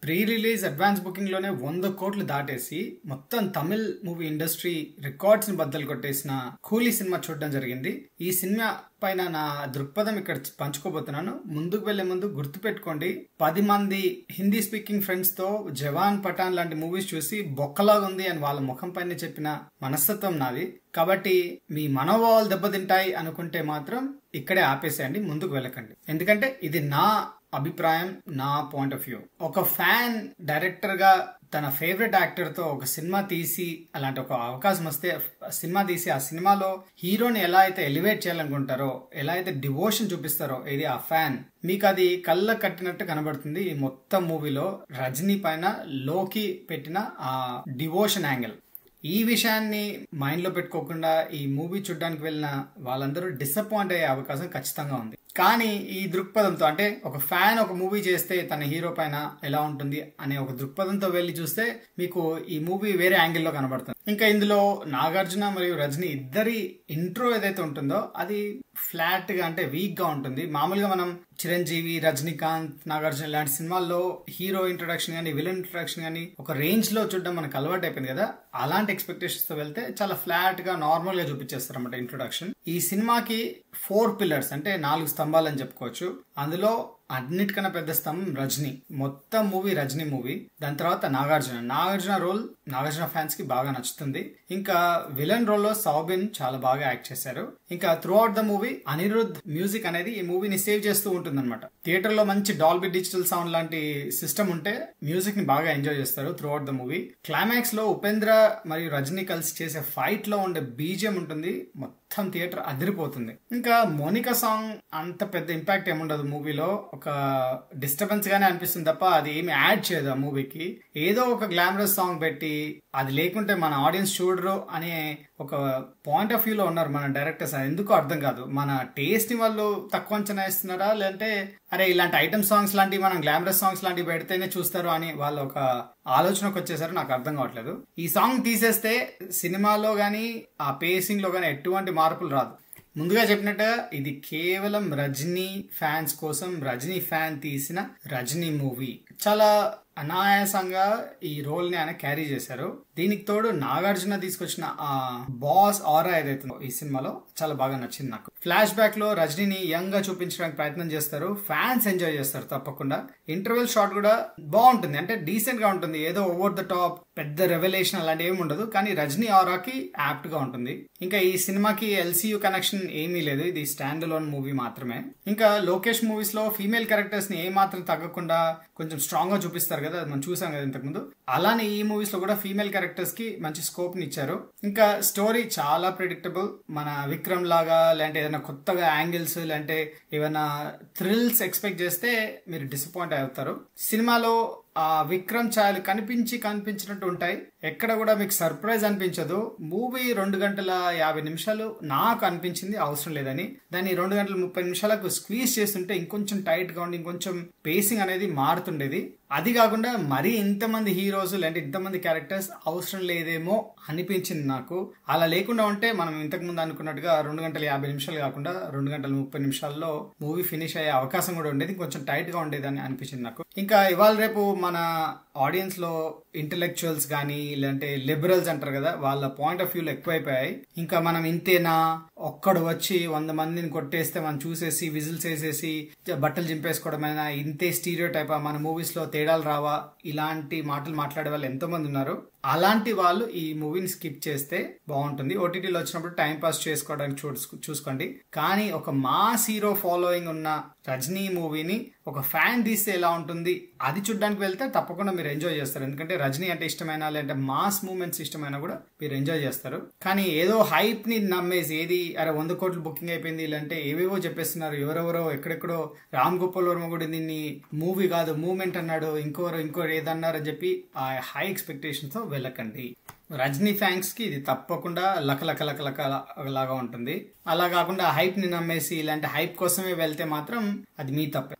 Pre release advance booking లోనే 100 కోట్లు దాటేసి మొత్తం తమిళ్ మూవీ ఇండస్ట్రీ రికార్డ్స్ ని బద్దలు కొట్టేసిన కూలీ సినిమా చూడడం జరిగింది. ఈ సినిమా పైన నా దృక్పథం ఇక్కడ పంచుకోబోతున్నాను. ముందుకు వెళ్లే ముందు గుర్తుపెట్టుకోండి, 10 మంది హిందీ స్పీకింగ్ ఫ్రెండ్స్ తో జవాన్, పఠాన్ లాంటి మూవీస్ చూసి బొక్కలాగా ఉంది అని వాళ్ళ ముఖం పైన చెప్పిన మనస్తత్వం నాది. కాబట్టి మీ మనోభావాలు దెబ్బతింటాయి అనుకుంటే మాత్రం ఇక్కడే ఆపేసేయండి, ముందుకు వెళ్ళకండి. ఎందుకంటే ఇది నా అభిప్రాయం, నా పాయింట్ ఆఫ్ వ్యూ. ఒక ఫ్యాన్ డైరెక్టర్ గా తన ఫేవరెట్ యాక్టర్ తో ఒక సినిమా తీసి, అలాంటి ఒక అవకాశం వస్తే సినిమా తీసి ఆ సినిమాలో హీరోని ఎలా అయితే ఎలివేట్ చేయాలనుకుంటారో, ఎలా అయితే డివోషన్ చూపిస్తారో ఇది ఆ ఫ్యాన్, మీకు అది కళ్ళ కట్టినట్టు కనబడుతుంది. ఈ మొత్తం మూవీలో రజనీ పైన లోకి పెట్టిన ఆ డివోషన్ యాంగిల్. ఈ విషయాన్ని మైండ్ లో పెట్టుకోకుండా ఈ మూవీ చూడడానికి వెళ్ళిన వాళ్ళందరూ డిసప్పాయింట్ అయ్యే అవకాశం ఖచ్చితంగా ఉంది. కానీ ఈ దృక్పథంతో, అంటే ఒక ఫ్యాన్ ఒక మూవీ చేస్తే తన హీరో పైన ఎలా ఉంటుంది అనే ఒక దృక్పథంతో వెళ్లి చూస్తే మీకు ఈ మూవీ వేరే యాంగిల్లో కనబడుతుంది. ఇంకా ఇందులో నాగార్జున మరియు రజనీ ఇద్దరి ఇంట్రో ఏదైతే ఉంటుందో అది ఫ్లాట్ గా, అంటే వీక్ గా ఉంటుంది. మామూలుగా మనం చిరంజీవి, రజనీకాంత్, నాగార్జున ఇలాంటి సినిమాల్లో హీరో ఇంట్రొడక్షన్ గానీ, విలన్ ఇంట్రొడక్షన్ గానీ ఒక రేంజ్ లో చూడడం మనకు అలవాటు అయిపోయింది కదా. అలాంటి ఎక్స్పెక్టేషన్స్ తో వెళ్తే చాలా ఫ్లాట్ గా, నార్మల్ గా చూపించేస్తారు అన్నమాట ఇంట్రొడక్షన్. ఈ సినిమాకి 4 పిల్లర్స్, అంటే 4 స్తంభాలు అని చెప్పుకోవచ్చు. అందులో అన్నిటికన్నా పెద్ద స్తంభం రజనీ. మొత్తం మూవీ రజనీ మూవీ. దాని తర్వాత నాగార్జున రోల్ నాగార్జున ఫ్యాన్స్ కి బాగా నచ్చుతుంది. ఇంకా విలన్ రోల్ లో సౌబిన్ చాలా బాగా యాక్ట్ చేశారు. ఇంకా through out the movie Anirudh music అనేది ఈ మూవీని సేవ్ చేస్తూ ఉంటుంది అనమాట. థియేటర్ లో మంచి డాల్బీ డిజిటల్ సౌండ్ లాంటి సిస్టమ్ ఉంటే మ్యూజిక్ ని బాగా ఎంజాయ్ చేస్తారు through out the movie. Climax లో ఉపేంద్ర మరియు రజనీ కలిసి చేసే ఫైట్ లో ఉండే బీజియం ఉంటుంది, మొత్తం థియేటర్ అదిరిపోతుంది. ఇంకా మోనికా సాంగ్ అంత పెద్ద ఇంపాక్ట్ ఏముండదు మూవీలో, ఒక డిస్టర్బెన్స్ గానే అనిపిస్తుంది తప్ప అది ఏమి యాడ్ చేయదు ఆ మూవీకి. ఏదో ఒక గ్లామరస్ సాంగ్ పెట్టి అది లేకుంటే మన ఆడియన్స్ చూడరు అనే ఒక పాయింట్ ఆఫ్ వ్యూ లో ఉన్నారు మన డైరెక్టర్స్. ఎందుకో అర్థం కాదు. మన టేస్ట్ ని వాళ్ళు తక్కువ అంచనా వేస్తున్నారా, లేదంటే అరే ఇలాంటి ఐటమ్ సాంగ్స్ లాంటివి, మనం గ్లామరస్ సాంగ్స్ లాంటివి పెడితేనే చూస్తారు అని వాళ్ళు ఒక ఆలోచనకు వచ్చేసారు. నాకు అర్థం కావట్లేదు. ఈ సాంగ్ తీసేస్తే సినిమాలో గానీ ఆ పేసింగ్ లో గానీ ఎటువంటి మార్పులు రాదు. ముందుగా చెప్పినట్టుగా ఇది కేవలం రజనీ ఫ్యాన్స్ కోసం, రజనీ ఫ్యాన్ తీసిన రజనీ మూవీ. చాలా అనాయాసంగా ఈ రోల్ ని ఆయన క్యారీ చేశారు. దీనికి తోడు నాగార్జున తీసుకొచ్చిన ఆ బాస్ ఆరా ఏదైతుందో ఈ సినిమాలో చాలా బాగా నచ్చింది నాకు. ఫ్లాష్ బ్యాక్ లో రజనీని యంగ్ గా చూపించడానికి ప్రయత్నం చేస్తారు, ఫ్యాన్స్ ఎంజాయ్ చేస్తారు తప్పకుండా. ఇంటర్వెల్ షాట్ కూడా బాగుంటుంది, అంటే డీసెంట్ గా ఉంటుంది. ఏదో ఓవర్ ద టాప్ పెద్ద రెవల్యూషన్ అలాంటి ఏమి ఉండదు, కానీ రజనీ ఆరాకి యాప్ట్ గా ఉంటుంది. ఇంకా ఈ సినిమాకి ఎల్సీయూ కనెక్షన్ ఏమీ లేదు, ఇది స్టాండ్ అలోన్ మూవీ మాత్రమే. ఇంకా లోకేష్ మూవీస్ లో ఫీమేల్ క్యారెక్టర్స్ ని ఏ మాత్రం తగ్గకుండా కొంచెం స్ట్రాంగ్ గా చూపిస్తారు కదా, అది మనం చూసాం కదా ఇంతకు ముందు. అలానే ఈ మూవీస్ లో కూడా ఫీమేల్ క్యారెక్టర్స్ కి మంచి స్కోప్ ని ఇచ్చారు. ఇంకా స్టోరీ చాలా ప్రెడిక్టబుల్. మన విక్రమ్ లాగా లేదంటే ఏదైనా కొత్తగా యాంగిల్స్ లేదంటే ఏమైనా థ్రిల్స్ ఎక్స్పెక్ట్ చేస్తే మీరు డిసప్పాయింట్ అవుతారు. సినిమాలో ఆ విక్రమ్ ఛాయలు కనిపించినట్టు ఉంటాయి, ఎక్కడ కూడా మీకు సర్ప్రైజ్ అనిపించదు. మూవీ 2 గంటల 50 నిమిషాలు నాకు అనిపించింది అవసరం లేదని. దాన్ని 2 గంటల 30 నిమిషాలకు స్క్వీజ్ చేస్తుంటే ఇంకొంచెం టైట్ గా ఉండి ఇంకొంచెం పేసింగ్ అనేది మారుతుండేది. అది కాకుండా మరీ ఇంతమంది హీరోస్ లేదంటే ఇంతమంది క్యారెక్టర్స్ అవసరం లేదేమో అనిపించింది నాకు. అలా లేకుండా ఉంటే మనం ఇంతకు ముందు అనుకున్నట్టుగా 2 గంటల 50 నిమిషాలు కాకుండా 2 గంటల 30 నిమిషాల్లో మూవీ ఫినిష్ అయ్యే అవకాశం కూడా ఉండేది, కొంచెం టైట్ గా ఉండేది అని అనిపించింది నాకు. ఇంకా ఇవాళ రేపు మన ఆడియన్స్ లో ఇంటెలెక్చువల్స్ గానీ లేదంటే లిబరల్స్ అంటారు కదా, వాళ్ళ పాయింట్ ఆఫ్ వ్యూ లో ఎక్కువైపోయాయి. ఇంకా మనం ఇంతేనా, ఒక్కడు వచ్చి 100 మందిని కొట్టేస్తే మనం చూసేసి విజిల్స్ వేసేసి బట్టలు చింపేసుకోవడమైనా, ఇంతే స్టీరియో టైప్, మన మూవీస్ లో తేడాలు రావా, ఇలాంటి మాటలు మాట్లాడే వాళ్ళు ఎంతో మంది ఉన్నారు. అలాంటి వాళ్ళు ఈ మూవీని స్కిప్ చేస్తే బాగుంటుంది. ఓటీటీలో వచ్చినప్పుడు టైం పాస్ చేసుకోవడానికి చూసుకోండి. కానీ ఒక మాస్ హీరో ఫాలోయింగ్ ఉన్న రజనీ మూవీని ఒక ఫ్యాన్ తీస్తే ఎలా ఉంటుంది అది చూడడానికి వెళ్తే తప్పకుండా మీరు ఎంజాయ్ చేస్తారు. ఎందుకంటే రజనీ అంటే ఇష్టమైనా లేదంటే మాస్ మూమెంట్స్ ఇష్టమైనా కూడా మీరు ఎంజాయ్ చేస్తారు. కానీ ఏదో హైప్ ని నమ్మేసి ఏది అరే 100 కోట్లు బుకింగ్ అయిపోయింది ఇలాంటే ఏవేవో చెప్పేస్తున్నారు. ఎవరెవరో ఎక్కడెక్కడో రామ్ గోపాల్ వర్మ కూడా దీన్ని మూవీ కాదు మూమెంట్ అన్నాడు, ఇంకోరు ఏదన్నారు అని చెప్పి ఆ హై ఎక్స్పెక్టేషన్స్ తో వెళ్ళకండి. రజనీ ఫ్యాన్స్ కి ఇది తప్పకుండా లక లాగా ఉంటుంది. అలా కాకుండా హైప్ ని నమ్మేసి ఇలాంటి హైప్ కోసమే వెళ్తే మాత్రం అది మీ తప్పే.